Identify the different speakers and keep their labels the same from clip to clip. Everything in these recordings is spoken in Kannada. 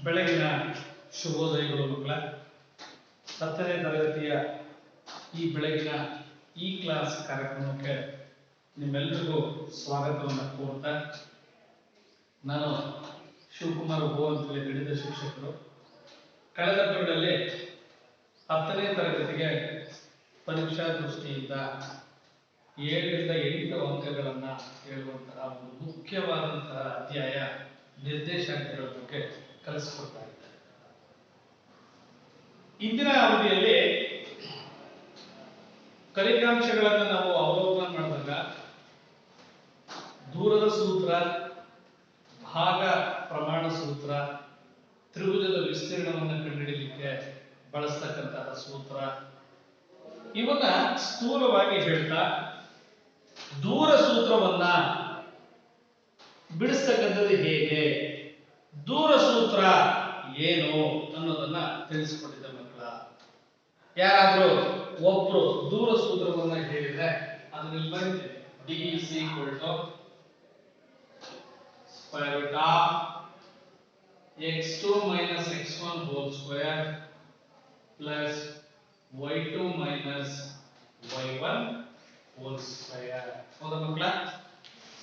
Speaker 1: ಬೆಳಗಿನ ಶುಭೋದಯಗಳು ಮಕ್ಕಳ. 10ನೇ ತರಗತಿಯ ಈ ಬೆಳಗಿನ ಈ ಕ್ಲಾಸ್ ಕಾರ್ಯಕ್ರಮಕ್ಕೆ ನಿಮ್ಮೆಲ್ಲರಿಗೂ ಸ್ವಾಗತವನ್ನು ಕೋರ್ತಾ, ನಾನು ಶಿವಕುಮಾರ್ ಭೋ ಅಂತೇಳಿ ಗಣಿತ ಶಿಕ್ಷಕರು. ಕಳೆದ ಪೀರಿಯಡಲ್ಲಿ 10ನೇ ತರಗತಿಗೆ ಪರೀಕ್ಷಾ ದೃಷ್ಟಿಯಿಂದ 7 ರಿಂದ 8 ಅಂಕಗಳನ್ನು ಹೇಳುವಂತಹ ಒಂದು ಮುಖ್ಯವಾದಂತಹ ಅಧ್ಯಾಯ ನಿರ್ದೇಶಾಂಕಗಳ ಬಗ್ಗೆ ಕಲಿಸಿಕೊಡ್ತಾ ಇದ್ದಾರೆ. ಇಂದಿನ ಅವಧಿಯಲ್ಲಿ ಕಲಿಕಾಂಶಗಳನ್ನು ನಾವು ಅವಲೋಕನ ಮಾಡಿದಾಗ ದೂರದ ಸೂತ್ರ, ಭಾಗ ಪ್ರಮಾಣ ಸೂತ್ರ, ತ್ರಿಭುಜದ ವಿಸ್ತೀರ್ಣವನ್ನು ಕಂಡುಹಿಡಿಯಲಿಕ್ಕೆ ಬಳಸ್ತಕ್ಕಂತಹ ಸೂತ್ರ, ಇವನ್ನ ಸ್ಥೂಲವಾಗಿ ಹೇಳ್ತಾ ದೂರ ಸೂತ್ರವನ್ನ ಬಿಡಿಸ್ತಕ್ಕಂಥದ್ದು ಹೇಗೆ, ದೂರ ಸೂತ್ರ ಏನು ಅನ್ನೋದನ್ನ ತಿಳಿಸಿಕೊಟ್ಟಿದ್ದ ಮಕ್ಕಳ. ಯಾರಾದ್ರೂ ಒಬ್ರು ದೂರ ಸೂತ್ರವನ್ನ ಹೇಳಿದ್ರೆ ಅದನ್ನ ಬರೀತೇವೆ. D is equal to square root of x2 minus x1 whole square plus y2 minus y1 whole square. ಹೌದಾ ಮಕ್ಕಳ?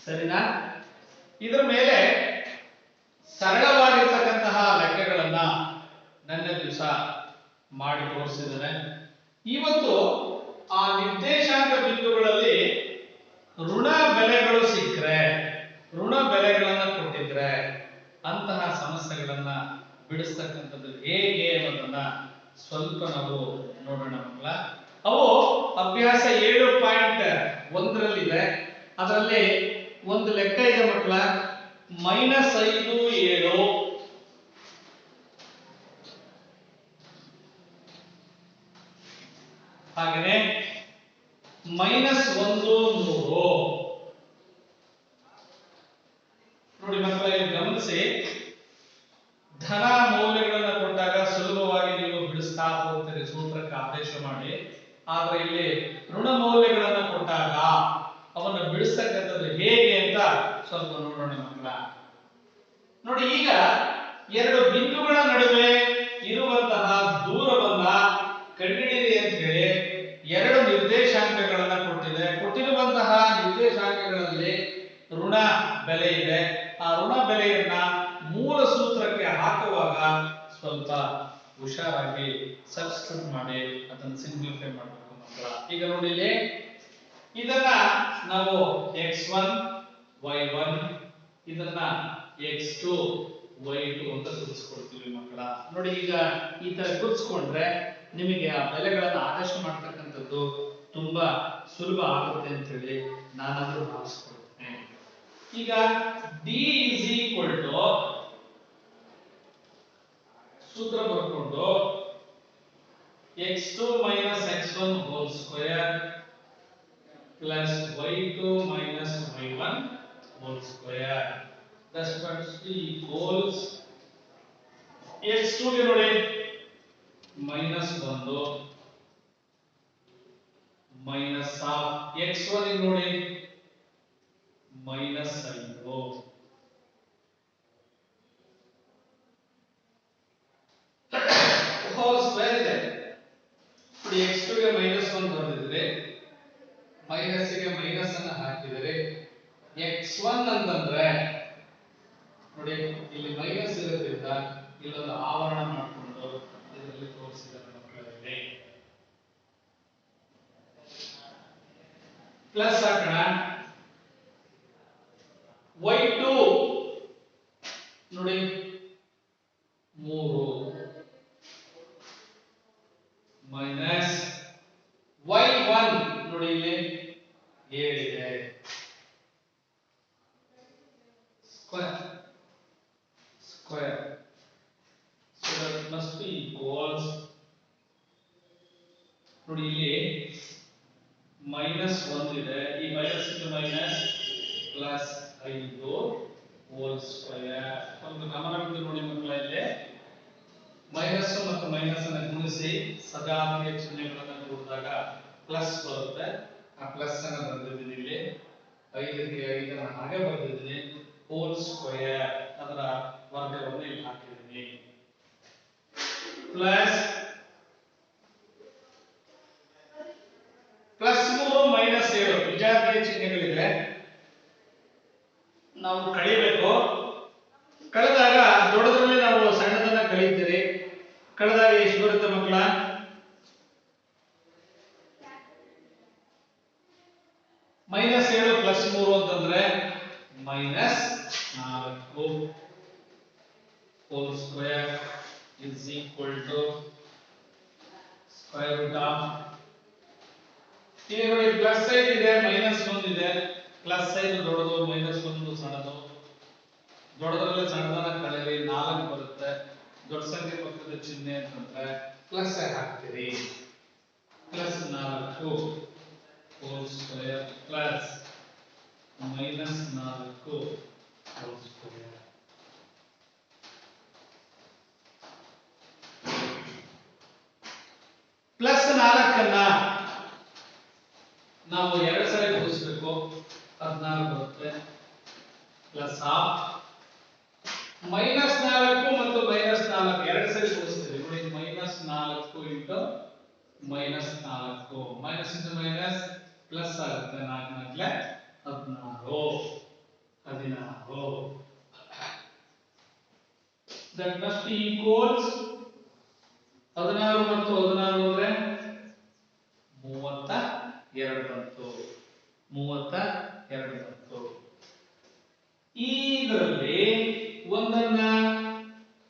Speaker 1: ಸರಿನಾ? ಇದರ ಮೇಲೆ ಸರಳವಾಗಿರ್ತಕ್ಕಂತಹ ಲೆಕ್ಕಗಳನ್ನ ನನ್ನ ದಿವಸ ಮಾಡಿ ತೋರಿಸಿದರೆ, ಇವತ್ತು ಆ ನಿರ್ದೇಶಾಂಕ ಬಿಂದುಗಳಲ್ಲಿ ಋಣ ಬೆಲೆಗಳು ಸಿಕ್ಕರೆ, ಋಣ ಬೆಲೆಗಳನ್ನ ಕೊಟ್ಟಿದ್ರೆ ಅಂತಹ ಸಮಸ್ಯೆಗಳನ್ನ ಬಿಡಿಸ್ತಕ್ಕಂಥದ್ದು ಹೇಗೆ ಅನ್ನೋದನ್ನ ಸ್ವಲ್ಪ ನಾವು ನೋಡೋಣ ಮಕ್ಕಳ. ಅವು ಅಭ್ಯಾಸ 7.1 ಅದರಲ್ಲಿ ಒಂದು ಲೆಕ್ಕ ಇದೆ ಮಕ್ಕಳ, -5 7, ಹಾಗೇನೆ -1 3. ನೋಡಿ ಮಕ್ಕಳ, ಇಲ್ಲಿ ಗಮನಿಸಿ, ಧನ ಮೌಲ್ಯಗಳನ್ನು ಕೊಟ್ಟಾಗ ಸುಲಭವಾಗಿ ನೀವು ಬಿಡಿಸ್ತಾ ಹೋಗ್ತೀರಿ ಸೂತ್ರಕ್ಕೆ ಆದೇಶ ಮಾಡಿ. ಆದ್ರೆ ಇಲ್ಲಿ ಋಣ ಮೌಲ್ಯಗಳನ್ನು ಕೊಟ್ಟಾಗ ಅವನ್ನ ಬಿಡಿಸ್ತಕ್ಕಂಥದ್ದು ಹೇಗೆ ಅಂತ ಸ್ವಲ್ಪ ನೋಡೋಣ ಮಕ್ಕಳ. ನೋಡಿ, ಈಗ ಎರಡು ಬಿಂದುಗಳ ನಡುವೆ ಇರುವಂತಹ ದೂರವನ್ನ ಕಂಡುಹಿಡಿಯಿರಿ ಅಂತ ಹೇಳಿ ಎರಡು ನಿರ್ದೇಶಾಂಕಗಳನ್ನ ಕೊಟ್ಟಿದೆ. ಕೊಟ್ಟಿರುವಂತಹ ನಿರ್ದೇಶಾಂಕಗಳಲ್ಲಿ ಋಣ ಬೆಲೆ ಇದೆ. ಆ ಋಣ ಬೆಲೆಯನ್ನ ಮೂಲ ಸೂತ್ರಕ್ಕೆ ಹಾಕುವಾಗ ಸ್ವಲ್ಪ ಹುಷಾರಾಗಿ ಸಬ್ಸ್ಟಿಟ್ಯೂಟ್ ಮಾಡಿ ಅದನ್ನು ಸಿಂಪ್ಲಿಫೈ ಮಾಡಬೇಕು ಮಕ್ಕಳ. ಈಗ ನೋಡಿ, ಇಲ್ಲಿ ಇದನ್ನ ನಾವು x1 y1, ಇದನ್ನ x2 y2 ಅಂತ ಗುರುತಿಸ್ಕೊಳ್ತೀವಿ ಮಕ್ಕಳ. ನೋಡಿ, ಈಗ ಈ ತರ ಗುರುತಿಸ್ಕೊಂಡ್ರೆ ನಿಮಗೆ ಆ ಬೆಲೆಗಳನ್ನು ಆದೇಶ ಮಾಡ್ತಕ್ಕಂಥದ್ದು ತುಂಬಾ ಸುಲಭ ಆಗುತ್ತೆ ಅಂತ ಹೇಳಿ ನಾನಾದ್ರೂ ಭಾವಿಸ್ಕೊಳ್ತೇನೆ. ಈಗ D is equal to ಸೂತ್ರ ಬರ್ಕೊಂಡು x2 minus x1 whole square plus y2 minus y1 whole square. Thus equals x2 ಗೆ ನೋಡಿ -1 minus of x1 ಗೆ ನೋಡಿ -5. whole square ಇದೆ. ನೋಡಿ, x2 ಗೆ -1 ಬರೆದಿದ್ರೆ ಮೈನಸ್ ಗೆ ಮೈನಸ್ ಅನ್ನು ಹಾಕಿದರೆ x1 ಅಂತಂದ್ರೆ ನೋಡಿ, ಇಲ್ಲಿ ಮೈನಸ್ ಇರೋದ್ರಿಂದ ಇಲ್ಲೊಂದು ಆವರಣ ಮಾಡಿಕೊಂಡು ಇದರಲ್ಲಿ ತೋರಿಸಿದ್ದಾರೆ ಮಕ್ಕಳಲ್ಲಿ. ಪ್ಲಸ್ ಹಾಕೋಣ. y2 ನೋಡಿ 3 ಮೈನಸ್ y1 ನೋಡಿ ಇಲ್ಲಿ 7 ಇದೆ. Square so that must be equals ನೋಡಿ, ಇಲ್ಲಿ -1 ಇದೆ, ಈ ಮೈನಸ್ ಇಂದ ಮೈನಸ್ ಪ್ಲಸ್ 5 ಹೋಲ್ ಸ್ಕ್ವೇರ್. ಒಂದು ಗಮನವಿಟ್ಟು ನೋಡಿ ಮಕ್ಕಳ, ಇಲ್ಲಿ ಮೈನಸ್ ಮತ್ತು ಮೈನಸ್ ಅನ್ನು ಗುಣಿಸಿ ಸಜಾತಿಯ ಚಿಹ್ನೆಗಳನ್ನು ನೋಡಿದಾಗ ಪ್ಲಸ್ ಬರುತ್ತೆ. ಆ ಪ್ಲಸ್ ಅನ್ನು ಬರೆದಿದ್ದೀನಿ ಇಲ್ಲಿ, 5 ಗೆ 5 ಅನ್ನು ಹಾಗೆ ಬರೆದಿದ್ದೀನಿ. ಹೋಲ್ ಸ್ಕ್ವೇರ್ ಅದರ ವರ್ಗವನ್ನು ಇಲ್ಲಿ ಹಾಕಿದ್ದೀನಿ. ನಾವು ಕಳಿಬೇಕು. ಕಳೆದಾಗ ದೊಡ್ಡದ್ರಲ್ಲಿ ನಾವು ಸಣ್ಣದನ್ನ ಕಳೀತೀರಿ. ಕಳೆದಾಗ ಎಷ್ಟು ಬರುತ್ತೆ ಮಕ್ಕಳ? -7 + 3 ಅಂತಂದ್ರೆ -4 whole square is equal to square root of. ಇಲ್ಲಿ ನೋಡಿ ಪ್ಲಸ್ ಸೈಡ್ ಇದೆ, -1 ಇದೆ. ಪ್ಲಸ್ ಸೈಡ್ ದೊಡ್ಡದು, -1 ಸಣ್ಣದು. ದೊಡ್ಡದ್ರಲ್ಲಿ ಸಣ್ಣದನ್ನ ಕಳೆಯಿರಿ, 4 ಬರುತ್ತೆ. ದೊಡ್ಡ ಸಂಖ್ಯೆ ಪಕ್ಕದ ಚಿಹ್ನೆ ಅಂತಂದ್ರೆ ಪ್ಲಸ್ ಹಾಕ್ತೀರಿ. +4 whole square plus -4 whole square. +4 ನಾವು ಎರಡು ಸಲ ಗುಣಿಸಬೇಕು, 14 ಬರುತ್ತೆ. ಪ್ಲಸ್ ಹಾಫ್ -4 ಮತ್ತು -4 ಎರಡು ಸಲ ಗುಣಿಸ್ತೀವಿ. ನೋಡಿ -4 into -4 minus into minus plus ಆಗುತ್ತೆ. 4 16 that must be equals 16 ಮತ್ತು 16 ಅಂದ್ರೆ 32 ಬಂತು. 32 ಬಂತು. ಇದರಲ್ಲಿ ಒಂದನ್ನ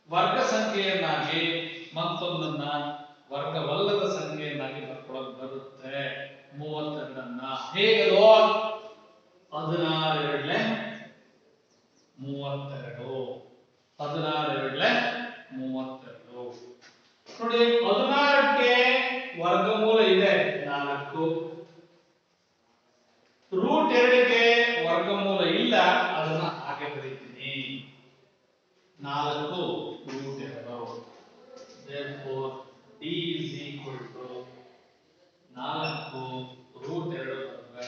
Speaker 1: ವರ್ಗ ಸಂಖ್ಯೆಯನ್ನಾಗಿ ಮತ್ತೊಂದನ್ನ ವರ್ಗವಲ್ಲದ ಸಂಖ್ಯೆಯನ್ನಾಗಿ ಬರ್ಕೊಳ್ಳೋದು ಬರುತ್ತೆ. 32 ಹೇಗೋ 16 2 32 16 2 32. ನೋಡಿ 16ಕ್ಕೆ ವರ್ಗಮೂಲ ಇದೆ 4, √2ಗೆ ವರ್ಗಮೂಲ ಇಲ್ಲ, ಅದನ್ನ ಹಾಗೆ ಬರೀತೀನಿ 4 √2. therefore d is equal to 4 √2 ಬಂದ್ರೆ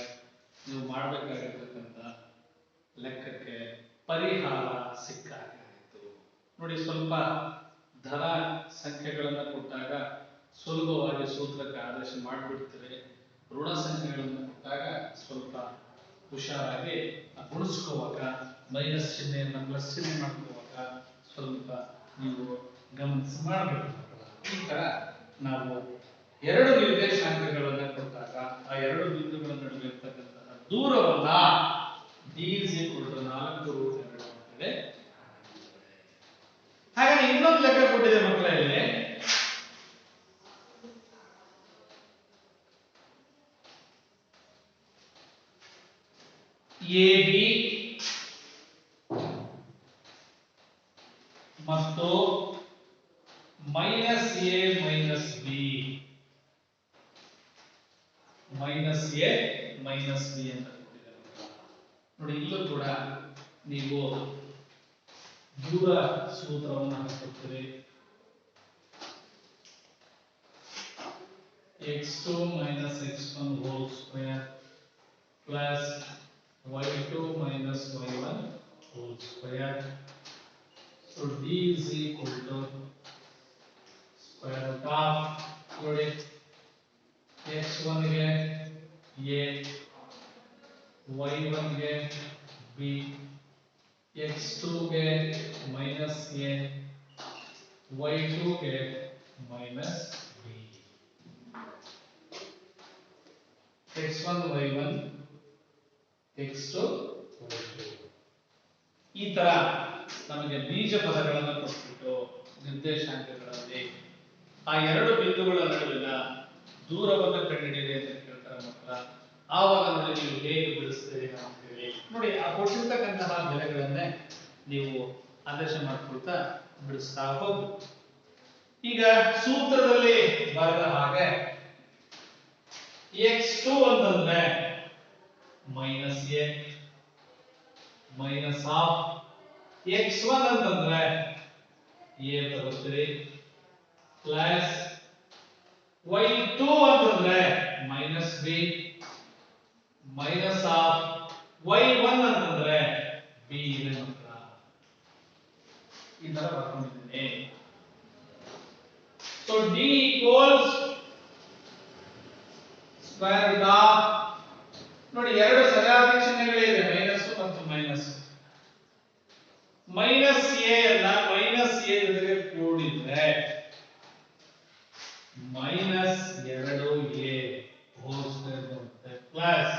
Speaker 1: ನೀವು ಮಾಡಬೇಕಾಗಿರ್ತಕ್ಕಂಥ ಲೆಕ್ಕಕ್ಕೆ ಪರಿಹಾರ ಸಿಕ್ಕಾಗಿತ್ತು. ನೋಡಿ ಸ್ವಲ್ಪ ಧನ ಸಂಖ್ಯೆಗಳನ್ನು ಕೊಟ್ಟಾಗ ಸುಲಭವಾಗಿ ಸೂತ್ರಕ್ಕೆ ಆದೇಶ ಮಾಡಿಬಿಡ್ತೀರಿ. ಋಣ ಸಂಖ್ಯೆಗಳನ್ನು ಕೊಟ್ಟಾಗ ಸ್ವಲ್ಪ ಹುಷಾರಾಗಿ ಗುಣಿಸ್ಕೋವಾಗ ಮೈನಸ್ ಚಿಹ್ನೆಯನ್ನು ಪ್ಲಸ್ ಚಿಹ್ನೆ ಮಾಡ್ಕೋವಾಗ ಸ್ವಲ್ಪ ನೀವು ಗಮನಿಸಿ ಮಾಡಬೇಕು. ಈ ತರ ನಾವು ಎರಡು ನಿರ್ದೇಶಾಂಕಗಳನ್ನು ಕೊಟ್ಟಾಗ ಆ ಎರಡು ಬಿಂದುಗಳ ನಡುವೆ ಇರ್ತಕ್ಕಂತಹ ದೂರವನ್ನ d = 4 √2 ಅಂತೇಳಿ. ಹಾಗೆ ಇನ್ನೊಂದು ಲೆಕ್ಕ ಕೊಟ್ಟಿದೆ ಮಕ್ಕಳ, ಇಲ್ಲಿ AB ಮತ್ತು -A - B ಅಂತ ಕೊಟ್ಟಿದ್ದಾರೆ. ನೋಡಿ ಇಲ್ಲೂ ಕೂಡ ನೀವು ದೂರ ಸೂತ್ರವನ್ನು ಹಾಕುತ್ತೀರಿ. x2 - x1 whole square plus y2 - y1 whole square. So d is equal to square root of, ನೋಡಿ x1 ಗೆ a, y1 ಗೆ b, x2 ಗೆ -a, y2 ಗೆ -b. x1 y1 x2 y2 ಈ ತರ ನಮಗೆ ಬೀಜ ಪದಗಳನ್ನು ಕೊಟ್ಬಿಟ್ಟು ನಿರ್ದೇಶಾಂಕಗಳಲ್ಲಿ ಆ ಎರಡು ಬಿಂದುಗಳ ನಡುವಿನ ದೂರವನ್ನು ಕಂಡುಹಿಡಿಯಿರಿ ಅಂತ ಕೇಳ್ತಾರೆ ಮಕ್ಕಳ. ಆವಾಗ ನೋಡಿ ನೀವು ಹೇಗೆ ಬಿಡಿಸ್ತೀರಿ ಅಂತ ಹೇಳಿ. ನೋಡಿ ಆ ಕೊಟ್ಟಿರ್ತಕ್ಕಂತಹ ಬೆಲೆಗಳನ್ನೇ ನೀವು ಆದೇಶ ಮಾಡ್ಕೊಳ್ತಾ ಬಿಡಿಸ್ತಾ ಹೋಗಿ. ಈಗ ಸೂತ್ರದಲ್ಲಿ ಬರೆದ ಹಾಗೆ x2 ಅಂತಂದ್ರೆ -a ಮೈನಸ್ ಹಾಫ್, x1 ಅಂತಂದ್ರೆ a ಬರುತ್ತೆ ಪ್ಲಸ್ y2 ಅಂತಂದ್ರೆ -b ಮೈನಸ್ ಹಾಫ್, y1 ಅಂತಂದ್ರೆ b ಇದೆ ಮಕ್ಕಳ. ಈ ತರ ಬರ್ಕೊಂಡಿದ್ದೀನಿ. So d equals square root of, ನೋಡಿ ಎರಡು ಸರಿಯಾದ ಚಿಹ್ನೆಗಳಿವೆ, ಮೈನಸ್ ಮತ್ತು ಮೈನಸ್. ಮೈನಸ್ ಎ ಅನ್ನ ಮೈನಸ್ ಎ ಜೊತೆಗೆ ಕೂಡಿದ್ರೆ ಮೈನಸ್ 2a ಹೋಲ್ ಸ್ಕ್ವೇರ್ ಬರುತ್ತೆ ಪ್ಲಸ್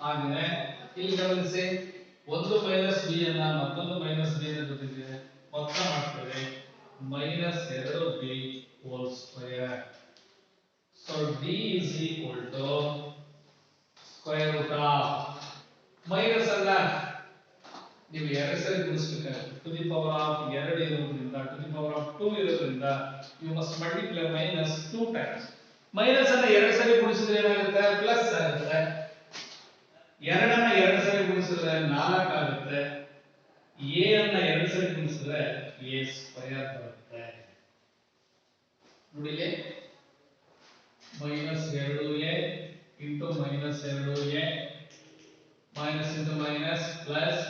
Speaker 1: ಹಾಗೆ ಇಲ್ಲಿ ಗಮನಿಸಿ ಒಂದು ಮೈನಸ್ ಬಿ ಅನ್ನ ಮತ್ತೊಂದು ಮೈನಸ್ ಬಿ ನ ಜೊತೆಗೆ ಮೊತ್ತ ಮಾಡ್ತೇವೆ minus 2b whole square. So d is equal to square root of minus ಅಲ್ಲ ನೀವು ಎರಡು ಸರಿ ಗುಣಿಸಬೇಕಾಗುತ್ತೆ ಟು ದಿ ಪವರ್ ಆಫ್ 2 ಇರೋದ್ರಿಂದ ಟು ದಿ ಪವರ್ ಆಫ್ 2 ಇರೋದ್ರಿಂದ you must multiply minus 2 times. Minus ಅನ್ನ ಎರಡು ಸರಿ ಗುಣಿಸಿದ್ರೆ ಏನಾಗುತ್ತೆ ಪ್ಲಸ್ ಆಗುತ್ತೆ. ಎರಡನ್ನ ಎರಡು ಸರಿ ಗುಣಿಸಿದ್ರೆ 4 ಆಗುತ್ತೆ. a ಅನ್ನ ಎರಡು ಸರಿ ಗುಣಿಸಿದ್ರೆ a ಸ್ಕ್ವೇರ್ ಬರುತ್ತೆ. ನೋಡಿ ಇಲ್ಲಿ minus 2a into minus 2a minus into minus plus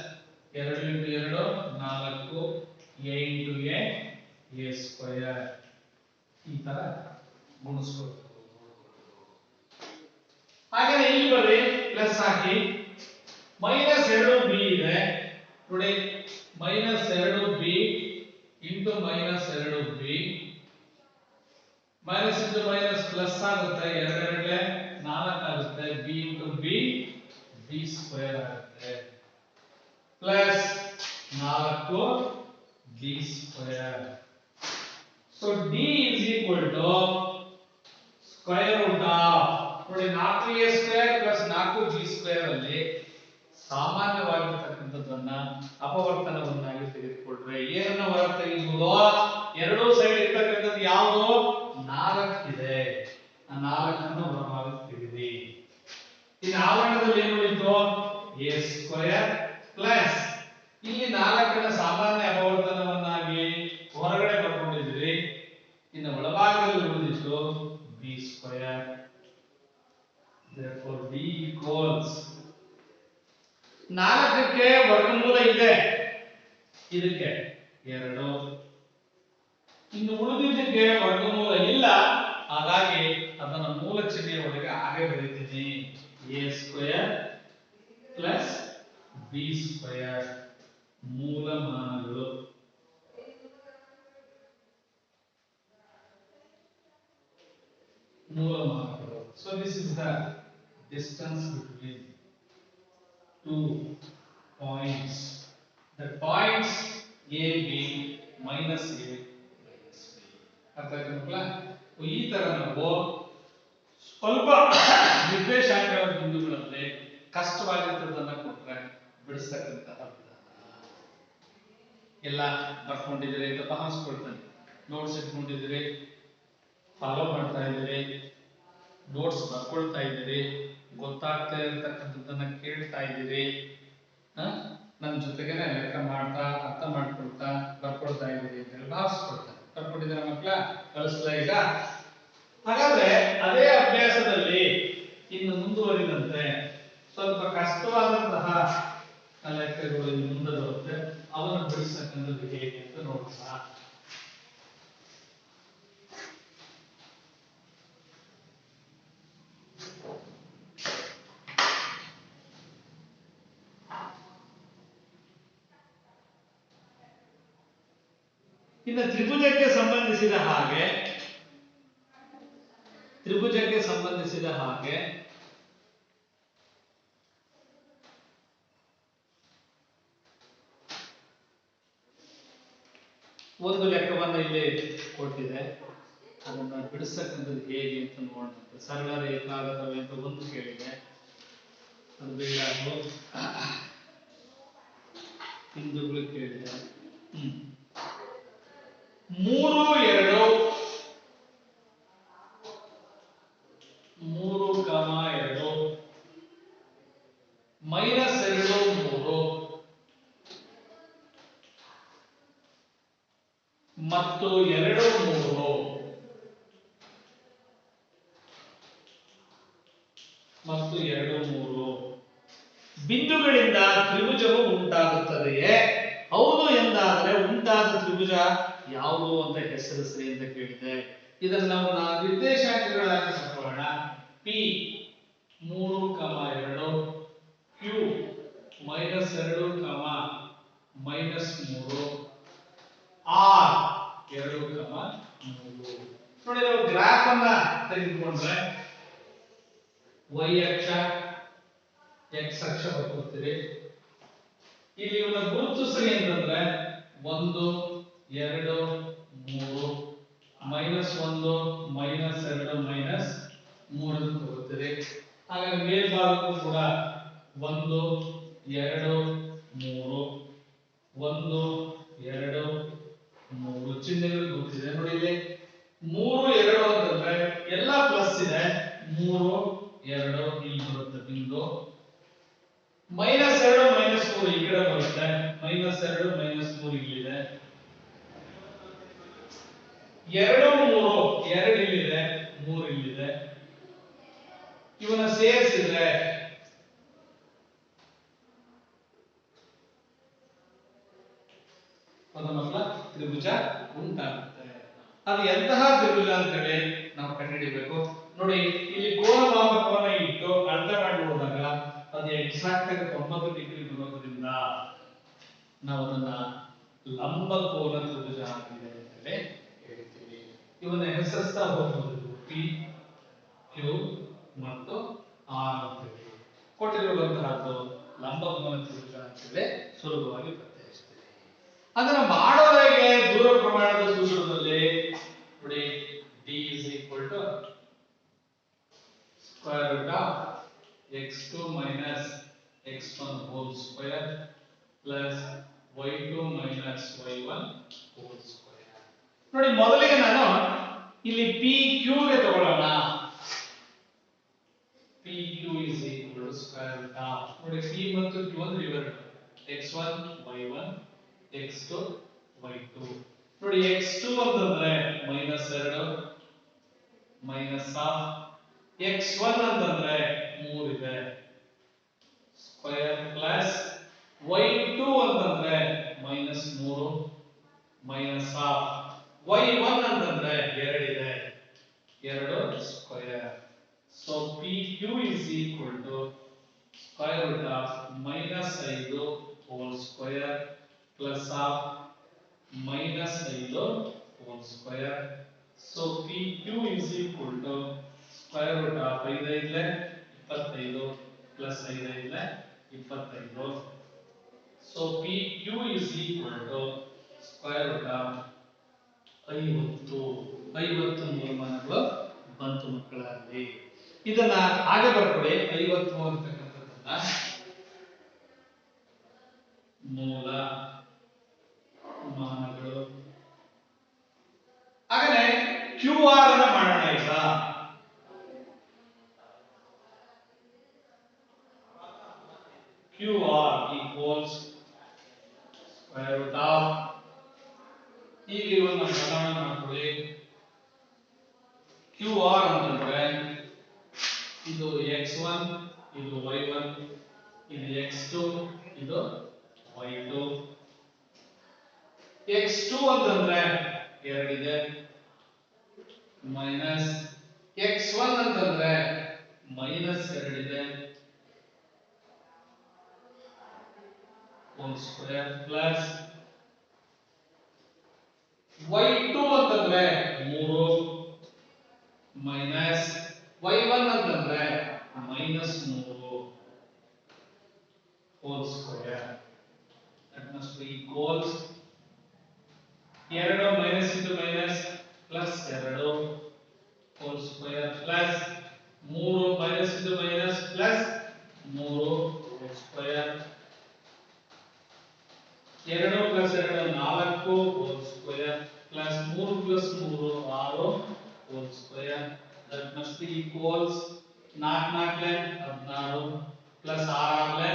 Speaker 1: 2 into 2 4 a into a square ಈ ತರ ಗುಣಿಸ್ಬೇಕು. ಹಾಗೆ ಇಲ್ಲಿ ಬರ್ರಿ ಪ್ಲಸ್ ಹಾಕಿ ಮೈನಸ್ 2b ಇದೆ ನೋಡಿ minus 2b into minus 2b minus into minus plus ಆಗುತ್ತೆ 2 2 4 ಆಗುತ್ತೆ b ಇಂಟು b ಸ್ಕ್ವೇರ್ ಆಗುತ್ತೆ plus 4 b square. So d is equal to square root of ನೋಡಿ 4a square plus 4g square ಅಲ್ಲಿ ಸಾಮಾನ್ಯವಾಗಿರತಕ್ಕಂಥದ್ದನ್ನ ಅಪವರ್ತನವನ್ನಾಗಿ ತೆಗೆದುಕೊಂಡ್ರೆ ಏನನ್ನ ಹೊರಗೆ ತೆಗೆಯಬಹುದು ಎರಡೂ ಸೈಡ್ ಇರತಕ್ಕಂಥದ್ದು ಯಾವುದು 4 ಇದೆ ಆ 4 ಅನ್ನು ಹೊರಗೆ ತೆಗೆದಿ. ಇನ್ನು ಆವರಣದಲ್ಲಿ ಏನು ಉಳಿತು a ಸ್ಕ್ವೇರ್ ಪ್ಲಸ್ ಇಲ್ಲಿ 4 ಅನ್ನ ಸಾಮಾನ್ಯ ಅಪವರ್ತನವನ್ನಾಗಿ ಹೊರಗಡೆ ಬರ್ಕೊಂಡಿದ್ರಿ. ಇನ್ನು ಒಳಭಾಗದಲ್ಲಿ ಉಳಿದಿತ್ತು b square. therefore d equals 4ಕ್ಕೆ ವರ್ಗಮೂಲ ಇದೆ ಇದಕ್ಕೆ 2 ಇನ್ನು ಉಳಿದಿದ್ದಕ್ಕೆ ವರ್ಗಮೂಲ ಇಲ್ಲ ಹಾಗಾಗಿ ಅದನ್ನ ಮೂಲ ಚಿಹ್ನೆಯ ಒಳಗೆ ಹಾಗೆ ಬರೀತೀನಿ a square plus b square ಮೂಲಮಾನಗಳು. So this is the distance between two points. The points a b minus a minus b. ಅರ್ಥ ಆಯ್ತಾ? ಈ ತರ ನಾವು ಸ್ವಲ್ಪ ನಿರ್ದೇಶಾಂಕಗಳ ಬಿಂದುಗಳಲ್ಲಿ ಕಷ್ಟವಾಗಿರ್ತದನ್ನ ಕೊಟ್ರೆ ಬಿಡಿಸ್ತಕ್ಕಂತಹ ಎಲ್ಲ ಬರ್ಕೊಂಡಿದ್ದೀರಿ ಅಂತ ಭಾವಿಸ್ಕೊಳ್ತಾನೆ. ನೋಟ್ಸ್ ಇಟ್ಕೊಂಡಿದ್ದೀರಿ, ಫಾಲೋ ಮಾಡ್ತಾ ಇದ್ದೀರಿ, ನೋಟ್ಸ್ ಬರ್ಕೊಳ್ತಾ ಇದ್ದೀರಿ, ಗೊತ್ತಾಗ್ತಾ ಇರತಕ್ಕಂಥದ್ದನ್ನ ಕೇಳ್ತಾ ಇದ್ದೀರಿ, ನನ್ನ ಜೊತೆಗೇನೆ ಲೆಕ್ಕ ಮಾಡ್ತಾ ಅರ್ಥ ಮಾಡ್ಕೊಳ್ತಾ ಬರ್ಕೊಳ್ತಾ ಇದ್ದೀರಿ ಅಂತ ಹೇಳಿ ಭಾವಿಸ್ಕೊಳ್ತಾರೆ. ಬರ್ಕೊಂಡಿದ್ದೀರ ಮಕ್ಕಳ ಕಳಿಸ್ತಾ ಈಗ. ಹಾಗಾದ್ರೆ ಅದೇ ಅಭ್ಯಾಸದಲ್ಲಿ ಇನ್ನು ಮುಂದುವರಿದಂತೆ ಸ್ವಲ್ಪ ಕಷ್ಟವಾದಂತಹ ಲೆಕ್ಕಗಳು ಇನ್ನು ಮುಂದೆ ಬರುತ್ತೆ. ಅವನ್ನ ಬಿಡಿಸ್ತಕ್ಕಂಥದ್ದು ಹೇಗೆ ಅಂತ ನೋಡೋಣ. ಇನ್ನು ತ್ರಿಭುಜಕ್ಕೆ ಸಂಬಂಧಿಸಿದ ಹಾಗೆ ಒಂದು ಲೆಕ್ಕವನ್ನು ಇಲ್ಲಿ ಕೊಟ್ಟಿದೆ. ಅದನ್ನ ಬಿಡಿಸ್ತಕ್ಕಂಥದ್ದು ಹೇಗೆ ಅಂತ ನೋಡೋಣ. ಸರಳ ರೇಖಾಗತವೇ ಅಂತ ಒಂದು ಕೇಳಿದೆ, ಅದು ಬೇಡ. ಬಿಂದುಗಳು ಕೇಳಿದೆ. 3 2 ಮೈನಸ್ 2 3 ಮತ್ತು 2 3 ಮತ್ತು 2 3 ಬಿಂದುಗಳಿಂದ ತ್ರಿಭುಜವು ಉಂಟಾಗುತ್ತದೆಯೇ? ಹೌದು ಎಂದಾದರೆ ಉಂಟಾದ ತ್ರಿಭುಜ ಯಾವುದು ಅಂತ ಹೆಸರಿಸಿ ಅಂತ ಕೇಳಿದೆ. ಇದನ್ನು ನಾವು ನಿರ್ದೇಶಾಂಕಗಳಾಗಿ ತಗೊಳ್ಳೋಣ. p 3, 2 q -2, -3 ತೆಗೆದುಕೊಂಡ್ರೆ y ಅಕ್ಷ x ಅಕ್ಷ ಬರ್ಕೊಳ್ತೀವಿ. ಇಲ್ಲಿ ಇವನ ಗುರುತಿಸ್ರಿ ಅಂತಂದ್ರೆ 1 2 3 -1 -2 -3 ಅಂತ ಬರುತ್ತದೆ. ಹಾಗಾಗಿ ಮೇಲ್ಭಾಗಕ್ಕೂ ಕೂಡ 1 2 3 1 2 3 ಚಿಹ್ನೆಗಳು ಗೊತ್ತಿದೆ ನೋಡಿ. ಇಲ್ಲಿ 3 2 ಅಂತಂದ್ರೆ ಎಲ್ಲ ಪ್ಲಸ್ ಇದೆ. 3 2 ಇಲ್ಲಿ ಬರುತ್ತೆ ಬಿಂದು. -2 -3 ಈ ಕಡೆ ಬರುತ್ತೆ. -2 -3 ಇಲ್ಲಿದೆ. 2 3 2 ಇಲ್ಲಿದೆ, 3 ಇಲ್ಲಿದೆ. ಇವನ್ನ ಸೇರಿಸಿದ್ರೆ ಪದಮಗ್ಲ ತ್ರಿಭುಜ ಉಂಟಾಗುತ್ತೆ. ಅದು ಎಂತಹ ತ್ರಿಭುಜ ಅಂತ ಹೇಳಿ ನಾವು ಕಂಡುಹಿಡಿಯಬೇಕು. ನೋಡಿ ಇಲ್ಲಿ ಕೋನ ಮಾಪಕವನ್ನ ಇಟ್ಟು ಅಳತೆ ಮಾಡಿ ನೋಡಿದಾಗ ಅದು ಎಕ್ಸಾಕ್ಟ್ ಆಗಿ 90 ಡಿಗ್ರಿ ಬರೋದ್ರಿಂದ ನಾವು ಅದನ್ನ ಲಂಬ ಕೋನ ತ್ರಿಭುಜ ಆಗಿದೆ ಅಂತ ಹೇಳ್ತೀವಿ. ಇವನ್ನ ಹೆಸರಿಸ್ತಾ ಹೋಗಬಹುದು ಪಿ ಕ್ಯೂ ಮತ್ತು ಆರ್ ಅಂತ ಹೇಳಿ. ಕೊಟ್ಟಿರುವಂತಹದ್ದು ಲಂಬ ಕೋನ ತ್ರಿಭುಜ ಅಂತೇಳಿ ಸುಲಭವಾಗಿ ಪ್ರತ್ಯೇಕಿಸ್ತೇವೆ. ಅದನ್ನ ಮಾಡೋದು ಹೇಗೆ? ದೂರ ಪ್ರಮಾಣದ ಸೂತ್ರದಲ್ಲಿ ನೋಡಿ d is equal to square root of x2 minus x1 whole square plus y2 minus y1 whole square. ನೋಡಿ ಮೊದಲಿಗೆ ನಾನು ಇಲ್ಲಿ p q ಗೆ ತಗೊಳ್ಳೋಣ. p q is equal to square root of ನೋಡಿ p ಮತ್ತು q ಅಂದ್ರೆ ಇವೆರಡು x1 y1 x2 y2. ನೋಡಿ x2 ಅಂತಂದ್ರೆ -2 ಮೈನಸ್ ಆಫ್ x1 ಅಂತಂದ್ರೆ 3 ಇದೆ ಸ್ಕ್ವೇರ್ ಪ್ಲಸ್ y2 ಅಂತಂದ್ರೆ -3 ಮೈನಸ್ ಆಫ್ y1 ಅಂತಂದ್ರೆ 2 ಇದೆ 2 square. So pq is equal to square root of -5 whole square plus of -5 whole square. So pq is equal to square root of 5 5 25 plus 5 5 25. So pq is equal to square root of 50 ಮೂಲಮಾನಗಳು ಬಂತು ಮಕ್ಕಳಲ್ಲಿ. ಇದನ್ನ ಹಾಗೆ ಬರ್ಕೊಳ್ಳಿ. 50 ಅಂತಕ್ಕಂಥದ್ದನ್ನ ಮೂಲ ಮಾನಗಳು. ಹಾಗಾದ್ರೆ QR ಅನ್ನ ಮಾಡೋಣ ಈಗ. QR equals square root of ಈಗ ಇವನ್ನ ಬದಲಾವಣೆ ಮಾಡ್ಕೊಳ್ಳಿ. QR ಅಂತಂದ್ರೆ ಇದು x1 ಇದು y1 ಇದು x2 ಇದು y2. x2 ಅಂತಂದ್ರೆ 2 ಇದೆ ಮೈನಸ್ x1 ಅಂತಂದ್ರೆ -2 ಇದೆ ಹೋಲ್ ಸ್ಕ್ವೇರ್ ಪ್ಲಸ್ y2 ಅಂತಂದ್ರೆ 3 ಮೈನಸ್ y1 ಅಂತಂದ್ರೆ -3 whole square. That must be equals 2 minus into minus plus 2 whole square plus 3 minus into minus plus 3 whole square. 2 plus 2 4 whole square plus 3 plus 3 6 whole square. That must be equals 4 4 16 plus 6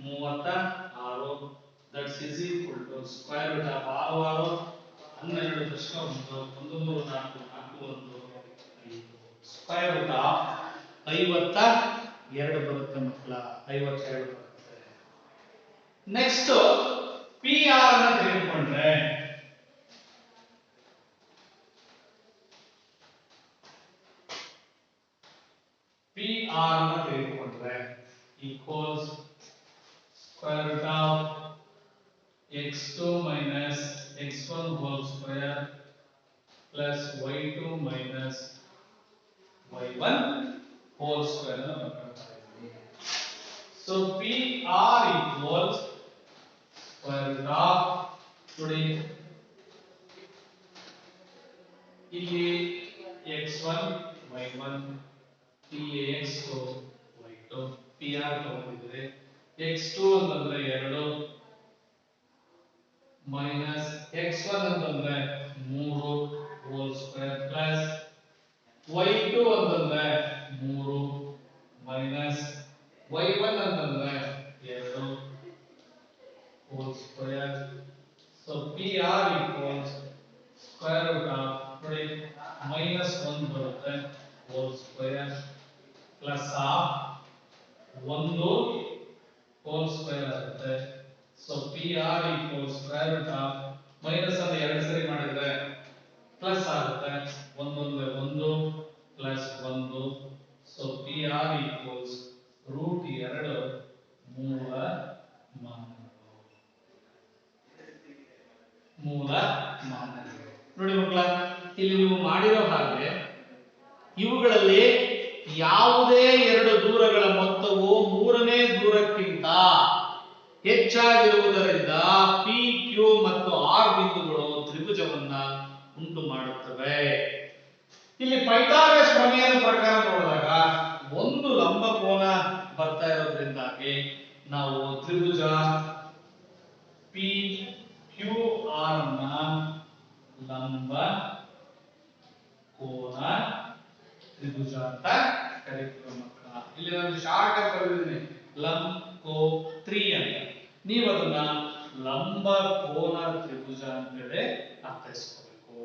Speaker 1: 6 36. That's is equal to square root of 6 6 12 ದಶಕ 1 3 4 4 1 5 ಸ್ಕ್ವೇರ್ ರೂಟ್ ಆಫ್ 52 ಬರುತ್ತೆ ಮಕ್ಕಳ. 52 ಬರುತ್ತೆ. ನೆಕ್ಸ್ಟ್ PR ಅನ್ನು ತೆಗೆದುಕೊಂಡ್ರೆ PR ಅನ್ನು ತೆಗೆದುಕೊಂಡ್ರೆ equals square root of x2 minus x1 whole square plus y2 minus y1 whole square ಅನ್ನು ಬರ್ಕೊಳ್ತಾ ಇದ್ದೀವಿ. So PR equals square root of ನೋಡಿ ಇಲ್ಲಿ x1 y1 ಇಲ್ಲಿ x2 y2 PR ತಗೊಂಡಿದ್ರೆ x2 ಅಂತಂದ್ರೆ 2 ಮೈನಸ್ x1 ಅಂತಂದ್ರೆ 3 ಹೋಲ್ ಸ್ಕ್ವೇರ್ ಪ್ಲಸ್ y2 ಅಂತಂದ್ರೆ 3 ಮೈನಸ್ y1 ಅಂತಂದ್ರೆ 2 whole square. So PR equals square root of ನೋಡಿ ಮೈನಸ್ 1 ಬರುತ್ತೆ whole square plus of 1 whole square ಆಗುತ್ತೆ. So PR equals square root of minus ಅನ್ನು ಎರಡು ಸರಿ ಮಾಡಿದ್ರೆ ಪ್ಲಸ್ ಆಗುತ್ತೆ 1 1 plus 1. So PR equals root 2 ಮೂಲ ಮಾನಗಳು. ನೋಡಿ ಮಕ್ಕಳ, ಇಲ್ಲಿ ನೀವು ಮಾಡಿರೋ ಹಾಗೆ ಇವುಗಳಲ್ಲಿ ಯಾವುದೇ ಎರಡು ದೂರಗಳ ಮೊತ್ತವು ಮೂರನೇ ದೂರಕ್ಕಿಂತ ಹೆಚ್ಚಾಗಿರುವುದರಿಂದ P, Q ಮತ್ತು R ಬಿಂದುಗಳು ತ್ರಿಭುಜವನ್ನ ಉಂಟು ಮಾಡುತ್ತವೆ. ಇಲ್ಲಿ ಪೈಥಾಗರಸ್ ಪ್ರಮೇಯದ ಪ್ರಕಾರ ನೋಡಿದಾಗ ಒಂದು ಲಂಬಕೋನ ಬರ್ತಾ ಇರೋದ್ರಿಂದಾಗಿ ನಾವು ತ್ರಿಭುಜ PQR ನ ಲಂಬ ಕೋನ ತ್ರಿಭುಜ ಅಂತ ಕರೀತೀವಿ ಮಕ್ಕಳ. ಇಲ್ಲಿ ನಾನು ಶಾರ್ಟ್ ಆಗಿ ಬರೆದಿದ್ದೀನಿ ಲಂಬಕೋ 3 ಅಂತ. ನೀವು ಅದನ್ನ ಲಂಬ ಕೋನ ತ್ರಿಭುಜ ಅಂತೇಳಿ ಅರ್ಥೈಸ್ಕೋಬೇಕು.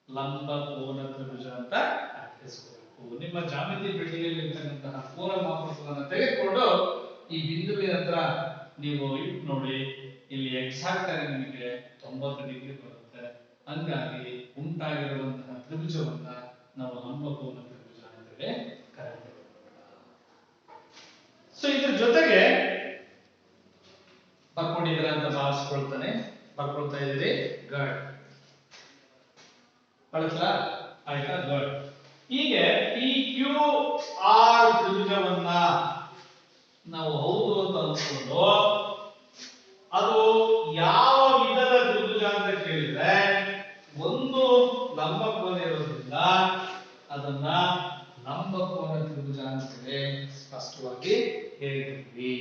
Speaker 1: ಲಂಬ ಕೋನ ತ್ರಿಭುಜ ಅಂತ ಅರ್ಥೈಸ್ಕೋಬೇಕು. ನಿಮ್ಮ ಜಾಮಿತಿ ಪೆಟ್ಟಿಗೆಯಲ್ಲಿ ಇರ್ತಕ್ಕಂತಹ ಕೋನ ಮಾಪಕಗಳನ್ನು ತೆಗೆದುಕೊಂಡು ಈ ಬಿಂದುವಿನ ಹತ್ರ ನೀವು ಇಟ್ಟು ನೋಡಿ, ಇಲ್ಲಿ ಎಕ್ಸಾಕ್ಟ್ ಆಗಿ ನಿಮಗೆ 90 ಡಿಗ್ರಿ ಬರುತ್ತೆ. ಹಂಗಾಗಿ ಉಂಟಾಗಿರುವಂತಹ ತ್ರಿಭುಜವನ್ನ ನಾವು ಲಂಬಕೋನ ತ್ರಿಭುಜ ಅಂತೇಳಿ ಕರೀತೀವಿ. ಸೊ ಇದ್ರ ಜೊತೆಗೆ ಬರ್ಕೊಂಡಿದ್ದೀರಾ ಅಂತ ಬರ್ಕೊಳ್ತಾ ಇದ್ದೀರಿ. ಗಡ್ ಬಳಸ್ಲಾ ಆಯ್ತಾ? ಗಡ್. ಹೀಗೆ PQR ತ್ರಿಭುಜವನ್ನ ನಾವು ಹೌದು ಅಂತ ಅನ್ಕೊಂಡು ಅದು ಯಾವ ವಿಧದ ತ್ರಿಭುಜ ಅಂತ ಕೇಳಿದ್ರೆ ಒಂದು ಲಂಬಕೋನ ಇರೋದ್ರಿಂದ ಅದನ್ನ ಲಂಬಕೋನ ತ್ರಿಭುಜ ಅಂತೇಳಿ ಸ್ಪಷ್ಟವಾಗಿ ಹೇಳಿದ್ವಿ.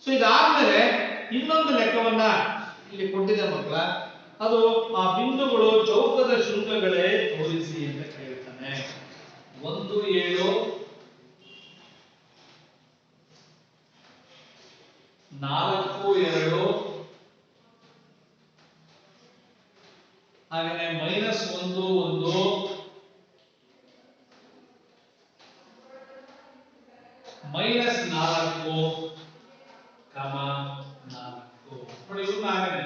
Speaker 1: ಸೊ ಇದಾದ್ಮೇಲೆ ಇನ್ನೊಂದು ಲೆಕ್ಕವನ್ನ ಇಲ್ಲಿ ಕೊಟ್ಟಿದೆ ಮಕ್ಕಳ. ಅದು ಆ ಬಿಂದುಗಳು ಚೌಕದ ಶೃಂಗಗಳೇ ತೋರಿಸಿ ಅಂತ ಕೇಳ್ತಾನೆ. 1 7 4 2 ಹಾಗೆ ಮೈನಸ್ 1 1 ಮೈನಸ್ 4 ಕಮ 4. ನೋಡಿ ಇವ್ರನ್ನ ಹಾಗೆ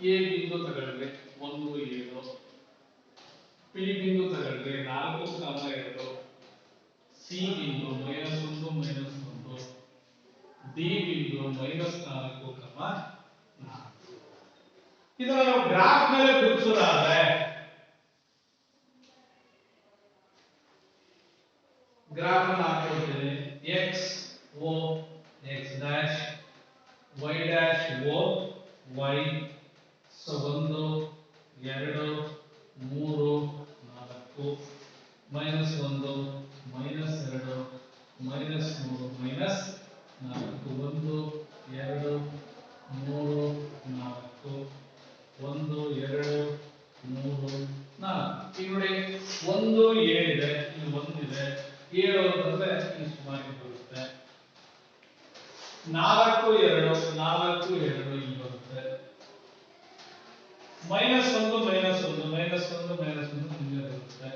Speaker 1: ಎ ಬಿಂದು ತಗೊಳ್ಳಿ 1 7, ಪಿ ಬಿಂದು ತಗೊಳ್ಳಿ 4 ಕಮ 2, ಸಿ ಬಿಂದು ಮೈನಸ್ 1 ಮೈನಸ್ 1, ಡಿ ಬಿಂದು ಮೈನಸ್ 4 ಕಮ 4. ಇದನ್ನ ನಾವು ಗ್ರಾಫ್ ಮೇಲೆ ಗುರುತಿಸೋದಾದ್ರೆ ಗ್ರಾಫ್ ಅನ್ನು ಹಾಕೊಳ್ತೇವೆ. x o x dash y dash o y. So 1 2 3 4 minus 1 minus 2 minus 3 minus 4 1 2 3 4 1 2 3 4. ಈಗ ನೋಡಿ 1 7 ಇದೆ, ಇಲ್ಲಿ 1 ಇದೆ, 7 ಅಂತಂದ್ರೆ ಈ ಸುಮಾರು ಬರುತ್ತೆ. 4 2 ಇಲ್ಲಿ ಬರುತ್ತೆ. ಮೈನಸ್ 1 ಮೈನಸ್ 1 ಮೈನಸ್ 1 ಮೈನಸ್ 1 ಇಲ್ಲಿ ಬರುತ್ತೆ.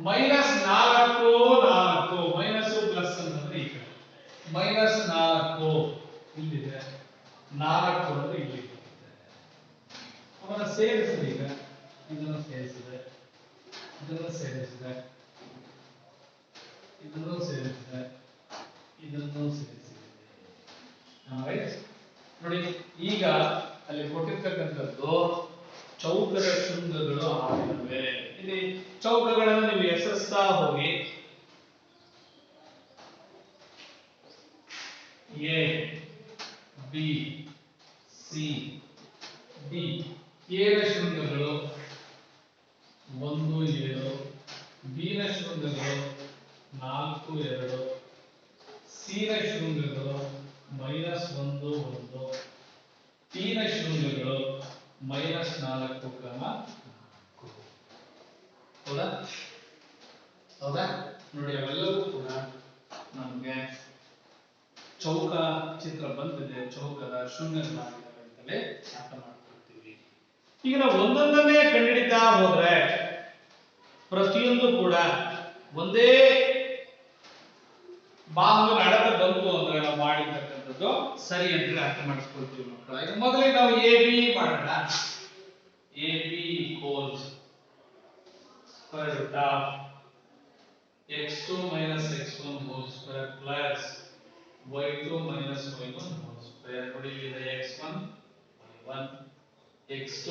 Speaker 1: ಮೈನಸ್ 4 4 ಮೈನಸ್ ಪ್ಲಸ್ ಅಂತಂದ್ರೆ ಈ ಕಡೆ ಮೈನಸ್ 4 ಇಲ್ಲಿದೆ, 4 ಅಂದ್ರೆ ಇಲ್ಲಿ ಬರುತ್ತೆ. ಅವನ ಸೇರಿಸಿದೆ. ಈಗ ಇದನ್ನು ಸೇರಿಸಿದೆ, ಇದನ್ನು ಸೇರಿಸಿದೆ, ಇದನ್ನು ಸೇರಿಸಿದೆ, ಇದನ್ನು ಸೇರಿಸಿದೆ. ರೈಟ್? ನೋಡಿ ಈಗ ಅಲ್ಲಿ ಕೊಟ್ಟಿರ್ತಕ್ಕಂಥದ್ದು ಚೌಕದ ಶೃಂಗಗಳು ಆಗಿವೆ. ಇಲ್ಲಿ ಚೌಕಗಳನ್ನು ನೀವು ಹೆಸರಿಸ್ತಾ ಹೋಗಿ. A B C D. A ನ ಶೃಂಗಗಳು 1 7, ಬಿ ನ ಶೃಂಗಗಳು 4 2, ಸಿ ನ ಶೃಂಗಗಳು -1 1, ಟಿ ನ ಶೃಂಗಗಳು -4 ಕ್ರಮ 4. ಹೌದಾ ಹೌದಾ ನೋಡಿ, ಅವೆಲ್ಲವೂ ಕೂಡ ನಮಗೆ ಚೌಕ ಚಿತ್ರ ಬಂದಿದೆ, ಚೌಕದ ಶೃಂಗಗಳಾಗಿದ್ದಾವೆ ಅಂತಲೇ ಅರ್ಥ ಮಾಡ್ಕೊಳ್ತೀವಿ. ಈಗ ನಾವು ಒಂದೊಂದನ್ನೇ ಕಂಡುಹಿಡಿತಾ ಹೋದ್ರೆ ಪ್ರತಿಯೊಂದು ಕೂಡ ಒಂದೇ ಬಾಹುವಿನ ಅಳತೆ ಬಂತು ಅಂದ್ರೆ ನಾವು ಮಾಡಿರ್ತಕ್ಕಂಥದ್ದು ಸರಿ ಅಂತ ಅರ್ಥ ಮಾಡಿಸ್ಕೊಳ್ತೀವಿ ಮಕ್ಕಳ. ಈಗ ಮೊದಲಿಗೆ ನಾವು ಎ ಬಿ ಮಾಡೋಣ. A B equals square root of x2 - x1 whole square plus y2 - y1 whole square. ನೋಡಿ ಇಲ್ಲಿ x1 y1 x2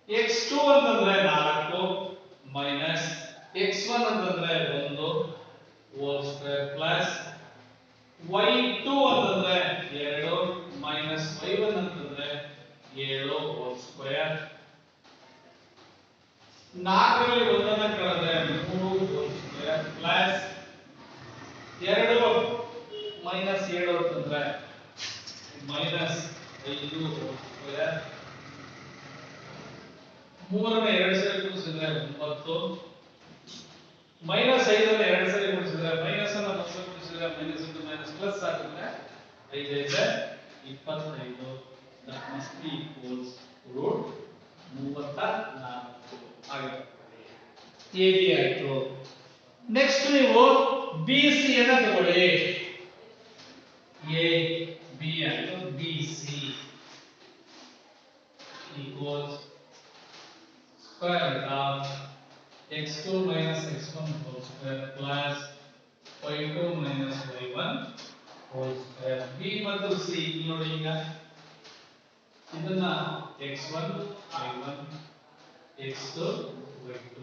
Speaker 1: x2 ಅಂತಂದ್ರೆ 4 ಮೈನಸ್ x1 ಅಂತಂದ್ರೆ 1 whole square plus y2 ಅಂತಂದ್ರೆ 2 ಮೈನಸ್ y1 ಅಂತಂದ್ರೆ 7 whole square. 4 ರಲ್ಲಿ 1 ಅನ್ನು ಕಳೆದ್ರೆ 3 whole square plus 2 ಮೈನಸ್ 7 ಅಂತಂದ್ರೆ ಮೈನಸ್ 5 whole square. 3 ಅನ್ನು 2 ಸರಿ ಗುಣಿಸಿದ್ರೆ 9, ಮೈನಸ್ 5 ಅನ್ನು 2 ಸರಿ ಗುಣಿಸಿದ್ರೆ ಮೈನಸ್ ಅನ್ನು ಮತ್ತೆ ಗುಣಿಸಿದ್ರೆ ಮೈನಸ್ ಇಂಟು ಮೈನಸ್ ಪ್ಲಸ್ ಆಗುತ್ತೆ. 5 5 25. that must be equals root 34 ಆಗಿರುತ್ತದೆ. ಎ ಬಿ ಆಯ್ತು. ನೆಕ್ಸ್ಟ್ ನೀವು ಬಿ ಸಿ ಅನ್ನು ತಗೊಳ್ಳಿ. ಎ ಬಿ ಆಯ್ತು, B C equals square root of x2 - x1 whole square plus y2 - y1 whole square. b ಮತ್ತು c ನೋಡಿ, ಈಗ ಇದನ್ನ x1 y1 x2 y2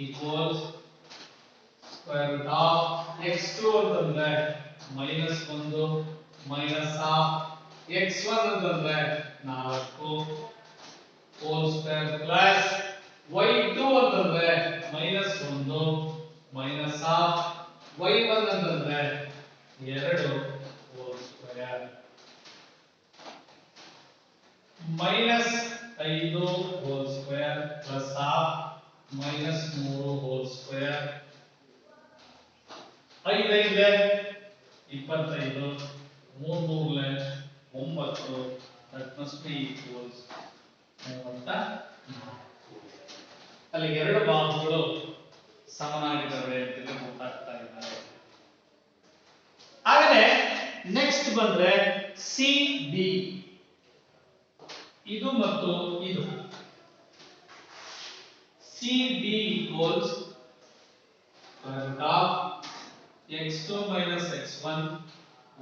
Speaker 1: equals square root of x2 ಅಂತಂದ್ರೆ -1 minus of x1 ಅಂತಂದ್ರೆ 4 whole square plus y2 ಅಂತಂದ್ರೆ -1 minus of y1 ಅಂತಂದ್ರೆ 2 whole square minus 5 whole square plus of minus 3 whole square. 5 5 25, 3 9. that must be equals 34. ಅಲ್ಲಿ ಎರಡು ಬಾಹುಗಳು ಸಮನಾಗಿದ್ದಾವೆ ಅಂತ ಗೊತ್ತಾಗ್ತಾ ಇದ್ದಾರೆ. ಹಾಗಾದ್ರೆ ನೆಕ್ಸ್ಟ್ ಬಂದ್ರೆ ಸಿ ಡಿ. ಇದು ಮತ್ತು ಇದು C D equals root of x2 - x1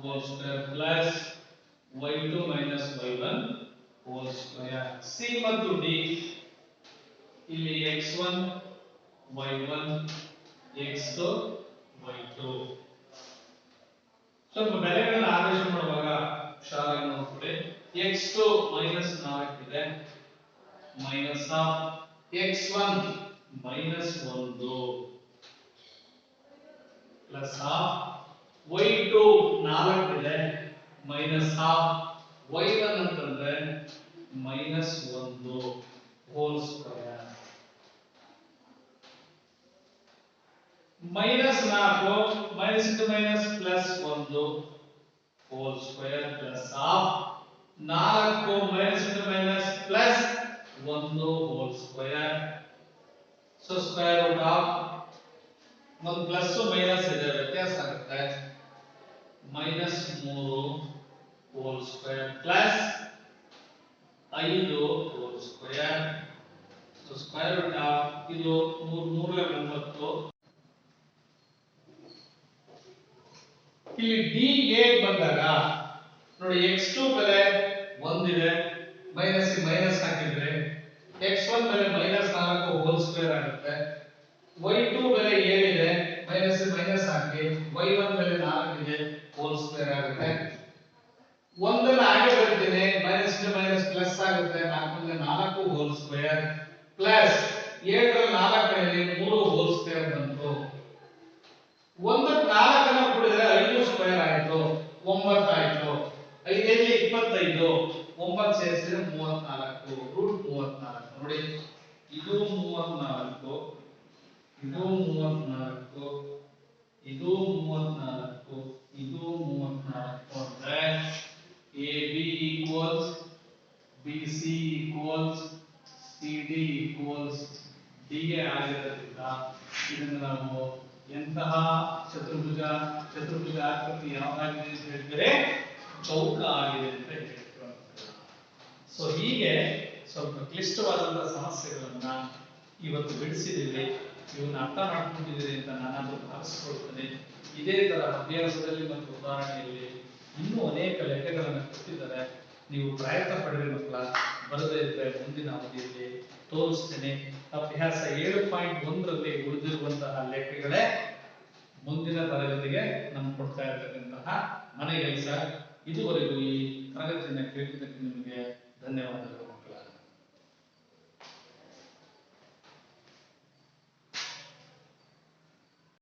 Speaker 1: whole square plus y2 - y1 whole square. c ಮತ್ತು d ಇಲ್ಲಿ x1 y1 x2 y2. ಸ್ವಲ್ಪ ಬೆಲೆಗಳನ್ನು ಆದೇಶ ಮಾಡುವಾಗ ಹುಷಾರಾಗಿ ನೋಡ್ಕೊಳ್ಳಿ. x2 -4 ಇದೆ, minus of x1 -1 plus of y2 4 ಇದೆ, ಮೈನಸ್ ಆಫ್ y1 ಅಂತಂದ್ರೆ -1 whole square. -4 minus into minus plus 1 whole square plus of 4 minus into minus plus 1 whole square. So square root of ಒಂದು ಪ್ಲಸ್ ಮೈನಸ್ ಇದೆ, ವ್ಯತ್ಯಾಸ ಆಗುತ್ತೆ. -3 whole square plus 5 whole square. So square root of ಇದು 3 9. ಇಲ್ಲಿ ಡಿ 8 ಬಂದಾಗ ನೋಡಿ x2 ಬೆಲೆ 1 ಇದೆ ಮೈನಸ್ ಮೈನಸ್ ಹಾಕಿದ್ರೆ x1 ಬೆಲೆ -4 ಹೋಲ್ ಸ್ಕ್ವೇರ್ ಆಗುತ್ತೆ y2 ಬೆಲೆ 7 ಇದೆ ಮೈನಸ್ ಮೈನಸ್ ಹಾಕಿ y1 ಬೆಲೆ 4 ಇದೆ ಹೋಲ್ ಸ್ಕ್ವೇರ್ ಆಗುತ್ತೆ ಒಂದನ್ನ ಹಾಗೆ ಬರೀತೀನಿ ಮೈನಸ್ ಮೈನಸ್ ಪ್ಲಸ್ ಆಗುತ್ತೆ 4 ಹೋಲ್ ಸ್ಕ್ವೇರ್ ಪ್ಲಸ್ 7 ರ 4 ಕಡೆಯಲ್ಲಿ 3 ಹೋಲ್ ಸ್ಕ್ವೇರ್ ಬಂತು ಒಂದಕ್ಕೆ 4 ಅನ್ನು ಕೂಡಿದ್ರೆ 5 ಸ್ಕ್ವೇರ್ ಆಯ್ತು 9 ಆಯ್ತು 5 ರಲ್ಲಿ 25 9 ಸೇರಿಸಿದ್ರೆ 34 ರೂಟ್ 34 ನೋಡಿ ಇದು 34 ಇದು 34 ಇದು 34 ಇದು 34 ಅಂದ್ರೆ AB equals BC equals CD equals DA ಆಗಿರೋದ್ರಿಂದ ಇದನ್ನು ನಾವು ಎಂತಹ ಚತುರ್ಭುಜ ಆಕೃತಿ ಯಾವಾಗಿದೆ ಅಂತ ಹೇಳಿದ್ರೆ ಚೌಕ ಆಗಿದೆ ಅಂತ ಹೇಳ್ತೀವಿ. ಸೊ ಹೀಗೆ ಸ್ವಲ್ಪ ಕ್ಲಿಷ್ಟವಾದಂತಹ ಸಮಸ್ಯೆಗಳನ್ನ ಇವತ್ತು ಬಿಡಿಸಿದ್ದೀವಿ. ಇವನ್ನ ಅರ್ಥ ಮಾಡ್ಕೊಂಡಿದ್ದೀರಿ ಅಂತ ನಾನಾದ್ರೂ ಭಾವಿಸ್ಕೊಳ್ತೇನೆ. ಇದೇ ತರ ಅಭ್ಯಾಸದಲ್ಲಿ ಮತ್ತು ಉದಾಹರಣೆಯಲ್ಲಿ ಇನ್ನೂ ಅನೇಕ ಲೆಕ್ಕಗಳನ್ನು ಕೊಟ್ಟಿದ್ದಾರೆ. ನೀವು ಪ್ರಯತ್ನ ಪಡೆದ ಮಕ್ಕಳ ಬರದೇ ಇದ್ದರೆ ಮುಂದಿನ ಅವಧಿಯಲ್ಲಿ ತೋರಿಸ್ತೇನೆ. ಅಭ್ಯಾಸ 7.1ರಲ್ಲಿ ಉಳಿದಿರುವಂತಹ ಲೆಕ್ಕಗಳೇ ಮುಂದಿನ ತರಗತಿಗೆ ನಮ್ಗೆ ಕೊಡ್ತಾ ಇರತಕ್ಕಂತಹ ಮನೆ ಕೆಲಸ. ಇದುವರೆಗೂ ಈ ತರಗತಿಯನ್ನು ಕೇಳಿದ್ದಕ್ಕೆ ನಿಮಗೆ ಧನ್ಯವಾದಗಳು.